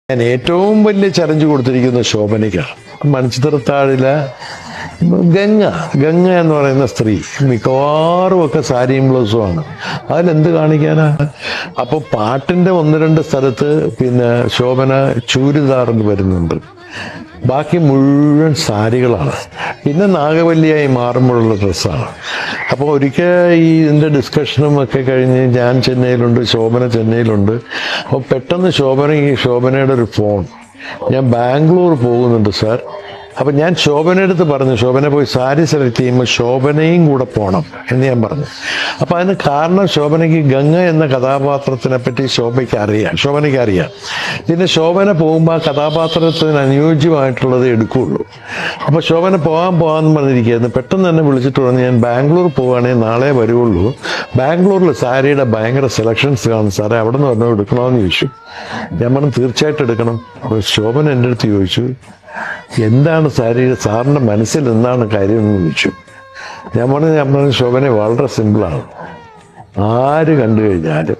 ഞാൻ ഏറ്റവും വലിയ ചലഞ്ച് കൊടുത്തിരിക്കുന്ന ശോഭനയ്ക്കാണ്. മണിച്ചിത്രത്താഴിലെ ഗംഗ ഗംഗ എന്ന് പറയുന്ന സ്ത്രീ മിക്കവാറും ഒക്കെ സാരിയും ബ്ലൗസുമാണ്. അതിലെന്ത് കാണിക്കാനാ? അപ്പോൾ പാട്ടിന്റെ ഒന്ന് രണ്ട് സ്ഥലത്ത് പിന്നെ ശോഭന ചൂരിദാറിന് വരുന്നുണ്ട്, ബാക്കി മുഴുവൻ സാരികളാണ്. പിന്നെ നാഗവല്ലിയായി മാറുമ്പോഴുള്ള ഡ്രസ്സാണ്. അപ്പോൾ ഒരിക്കൽ ഇതിൻ്റെ ഡിസ്കഷനും ഒക്കെ കഴിഞ്ഞ് ഞാൻ ചെന്നൈയിലുണ്ട്, ശോഭന ചെന്നൈയിലുണ്ട്. അപ്പോൾ പെട്ടെന്ന് ശോഭനയുടെ ഒരു ഫോൺ, ഞാൻ ബാംഗ്ലൂർ പോകുന്നുണ്ട് സാർ. അപ്പം ഞാൻ ശോഭനയുടെ അടുത്ത് പറഞ്ഞു, ശോഭന പോയി സാരി സെലക്ട് ചെയ്യുമ്പോൾ ശോഭനയും കൂടെ പോകണം എന്ന് ഞാൻ പറഞ്ഞു. അപ്പം അതിന് കാരണം ശോഭനയ്ക്ക് ഗംഗ എന്ന കഥാപാത്രത്തിനെ പറ്റി ശോഭനയ്ക്ക് അറിയാം. പിന്നെ ശോഭന പോകുമ്പോൾ ആ കഥാപാത്രത്തിന് അനുയോജ്യമായിട്ടുള്ളത് എടുക്കുകയുള്ളൂ. അപ്പോൾ ശോഭന പോകാമെന്ന് പറഞ്ഞിരിക്കുകയായിരുന്നു. പെട്ടെന്ന് തന്നെ വിളിച്ചിട്ട് പറഞ്ഞു, ഞാൻ ബാംഗ്ലൂർ പോവുകയാണെങ്കിൽ നാളെ വരുള്ളൂ, ബാംഗ്ലൂരിൽ സാരിയുടെ ഭയങ്കര സെലക്ഷൻസ് കാണും സാറേ, അവിടെ നിന്ന് പറഞ്ഞു എടുക്കണമെന്ന് ചോദിച്ചു. ഞാൻ പറഞ്ഞു തീർച്ചയായിട്ടും എടുക്കണം. അപ്പോൾ ശോഭന എൻ്റെ അടുത്ത് ചോദിച്ചു, എന്താണ് സാറിൻ്റെ മനസ്സിൽ എന്താണ് കാര്യം എന്ന് ചോദിച്ചു. ഞാൻ പറഞ്ഞു ശോഭന വളരെ സിമ്പിളാണ്. ആര് കണ്ടു കഴിഞ്ഞാലും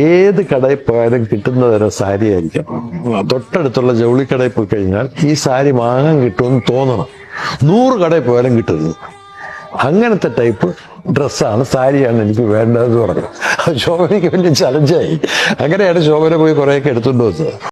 ഏത് കടയിൽ പോയാലും കിട്ടുന്ന തരം സാരി ആയിരിക്കും. തൊട്ടടുത്തുള്ള ജൗളിക്കടയിൽ പോയി കഴിഞ്ഞാൽ ഈ സാരി വാങ്ങാൻ കിട്ടുമെന്ന് തോന്നണം. 100 കടയിൽ പോയാലും കിട്ടുന്നത് അങ്ങനത്തെ ടൈപ്പ് ഡ്രസ്സാണ്, സാരിയാണ് എനിക്ക് വേണ്ടതെന്ന് പറഞ്ഞു. ശോഭനയ്ക്ക് വലിയ ചലഞ്ചായി. അങ്ങനെയാണ് ശോഭന പോയി കുറേയൊക്കെ എടുത്തുകൊണ്ട് വന്നത്.